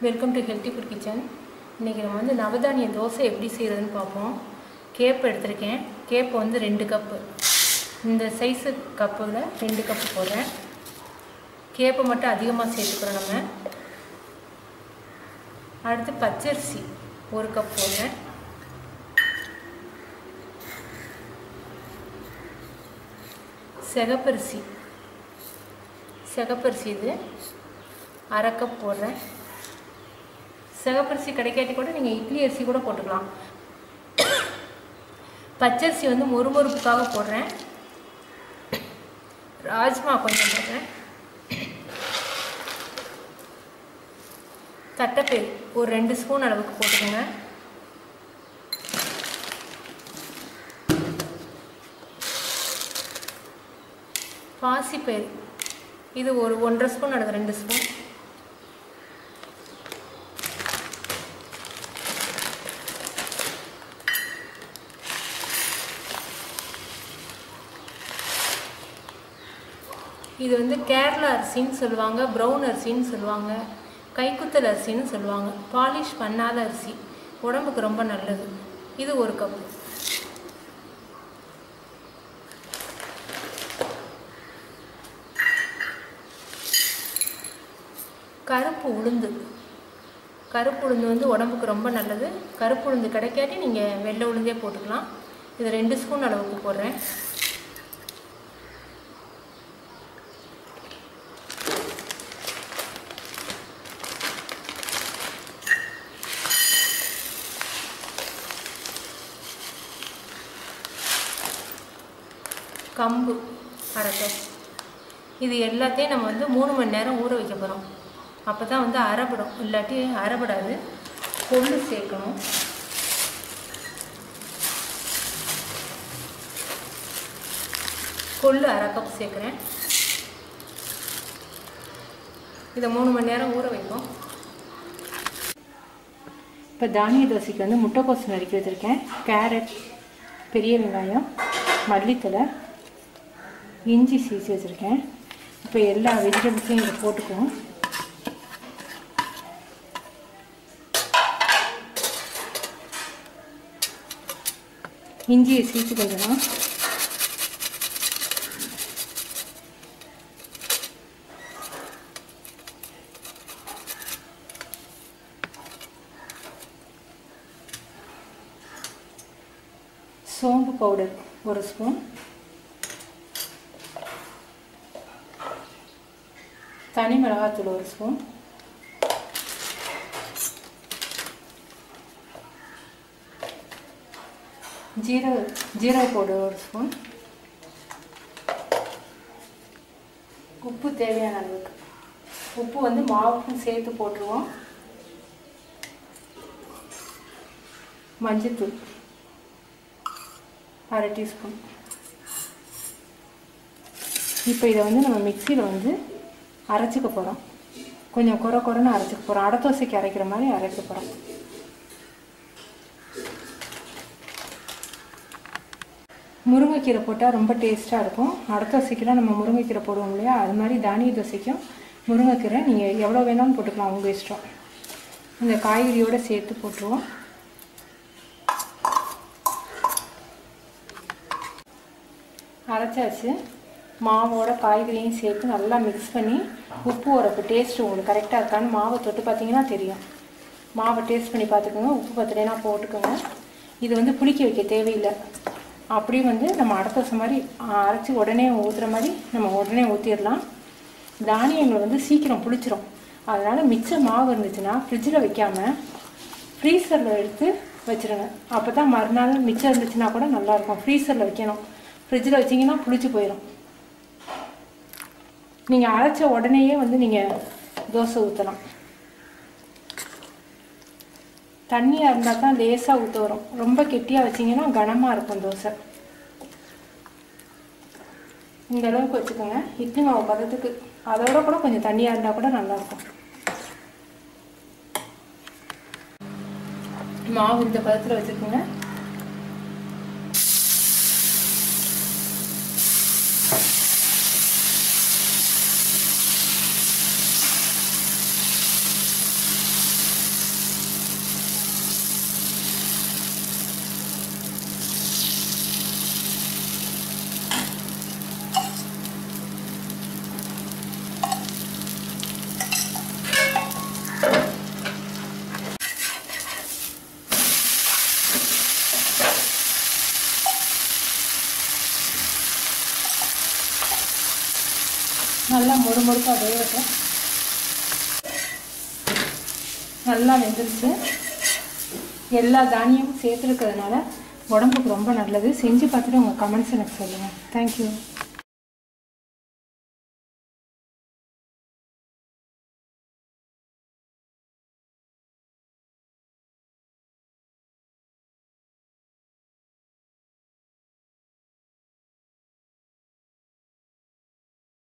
Welcome to healthy food kitchen. இன்றைக்கி நம்ம வந்து நவதானிய தோசை எப்படி செய்கிறதுன்னு பார்ப்போம். கேப் எடுத்திருக்கேன். கேப் வந்து 2 கப்பு, இந்த சைஸு கப்பில் 2 கப்பு போடுறேன். கேப்பை மட்டும் அதிகமாக சேர்த்துக்கிறோம் நம்ம. அடுத்து பச்சரிசி 1 கப் போடுறேன். சிகப்பரிசி இது 1/2 கப் போடுறேன். சிகப்பரிசி கிடைக்காட்டி கூட நீங்கள் இட்லி அரிசி கூட போட்டுக்கலாம். பச்சரிசி வந்து மொறுமொறுப்புக்காக போடுறேன். ராஜ்மா கொஞ்சம் போடுறேன். தட்டைப்பயிறு ஒரு 2 ஸ்பூன் அளவுக்கு போட்டுக்கோங்க. பாசிப்பயிறு இது ஒரு 1.5 ஸ்பூன் அல்லது 2 ஸ்பூன். இது வந்து கேரளா அரிசின்னு சொல்லுவாங்க, ப்ரௌன் அரிசின்னு சொல்லுவாங்க, கைக்குத்தல் அரிசின்னு சொல்லுவாங்க. பாலிஷ் பண்ணாத அரிசி, உடம்புக்கு ரொம்ப நல்லது. இது 1 கப்பு. கருப்பு உளுந்து வந்து உடம்புக்கு ரொம்ப நல்லது. கருப்பு உளுந்து கிடைக்காட்டி நீங்கள் வெள்ளை உளுந்தே போட்டுக்கலாம். இது 2 ஸ்பூன் அளவுக்கு போடுறேன். கம்பு 1/2 கப். இது எல்லாத்தையும் நம்ம வந்து 3 மணி நேரம் ஊற வைக்க போகிறோம். அப்போ தான் வந்து அரைப்படும், இல்லாட்டி அரைப்படாது. கொள்ளு சேர்க்கணும். கொள்ளு 1/2 கப் சேர்க்குறேன். இதை 3 மணி நேரம் ஊற வைப்போம். இப்போ தானிய தோசைக்கு வந்து முட்டைக்கோஸ் நறுக்கி வச்சுருக்கேன். கேரட், பெரிய வெங்காயம், மல்லித்தலை, இஞ்சி சீசி வச்சுருக்கேன். இப்போ எல்லா வெஜிடபிள்ஸையும் இதை போட்டுக்குவோம். இஞ்சியை சீச்சு கொஞ்சம், சோம்பு பவுடர் 1 ஸ்பூன், தனி மிளகாத்தூள் 1 ஸ்பூன், ஜீரக பவுடர் 1 ஸ்பூன், உப்பு தேவையான அளவுக்கு. உப்பு வந்து மாவுக்கும் சேர்த்து போட்டுருவோம். மஞ்சள்தூள் 1/2 டீஸ்பூன். இப்போ இதை வந்து நம்ம மிக்சியில் வந்து அரைச்சிக்க போகிறோம். கொஞ்சம் குறைன்னு அரைச்சிக்க போகிறோம். அடை தோசைக்கு அரைக்கிற மாதிரி அரைக்க போகிறோம். முருங்கைக்கீரை போட்டால் ரொம்ப டேஸ்ட்டாக இருக்கும். அடை தோசைக்கெலாம் நம்ம முருங்கைக்கீரை போடுவோம் இல்லையா, அது மாதிரி தானிய தோசைக்கும் முருங்கைக்கீரை நீங்கள் எவ்வளோ வேணாலும் போட்டுக்கலாம், உங்கள் இஷ்டம். இந்த காய்கறியோடு சேர்த்து போட்டுருவோம். அரைச்சாச்சு. மாவோட காய்கறியும் சேர்த்து நல்லா மிக்ஸ் பண்ணி உப்பு உரப்பு டேஸ்ட்டு உங்களுக்கு கரெக்டாக இருக்கான்னு மாவை தொட்டு பார்த்தீங்கன்னா தெரியும். மாவை டேஸ்ட் பண்ணி பார்த்துக்கோங்க. உப்பு பத்தலைன்னா போட்டுக்கோங்க. இது வந்து புளிக்க வைக்க தேவையில்லை. அப்படியே வந்து நம்ம அடை தோசை மாதிரி அரைச்சி உடனே ஊற்றுற மாதிரி நம்ம உடனே ஊற்றிடலாம். தானியங்கள் வந்து சீக்கிரம் புளிச்சிரும். அதனால் மிச்ச மாவு இருந்துச்சுன்னா ஃப்ரிட்ஜில் வைக்காமல் ஃப்ரீசரில் எடுத்து வச்சுருங்க. அப்போ தான் மறுநாள் மிச்சம் இருந்துச்சுன்னா கூட நல்லாயிருக்கும். ஃப்ரீசரில் வைக்கணும். ஃப்ரிட்ஜில் வச்சிங்கன்னா புளிச்சு போயிடும். நீங்கள் அரைச்ச உடனேயே வந்து நீங்கள் தோசை ஊற்றலாம். தண்ணியாக இருந்தால் தான் லேசாக ஊற்ற வரும். ரொம்ப கெட்டியாக வச்சிங்கன்னா கனமாக இருக்கும் தோசை. இந்த அளவுக்கு வச்சுக்கோங்க. இட்லி மாவு பதத்துக்கு. அதோட கூட கொஞ்சம் தண்ணியாக இருந்தால் கூட நல்லாயிருக்கும். மாவு இந்த பதத்தில் வச்சுக்கோங்க. நல்லா மொறுமொறுப்பாக வேகட்டும். நல்லா வெந்துருச்சு. எல்லா தானியமும் சேர்த்துருக்கிறதுனால உடம்புக்கு ரொம்ப நல்லது. செஞ்சு பார்த்துட்டு உங்கள் கமெண்ட்ஸ் எனக்கு சொல்லுங்கள். தேங்க்யூ.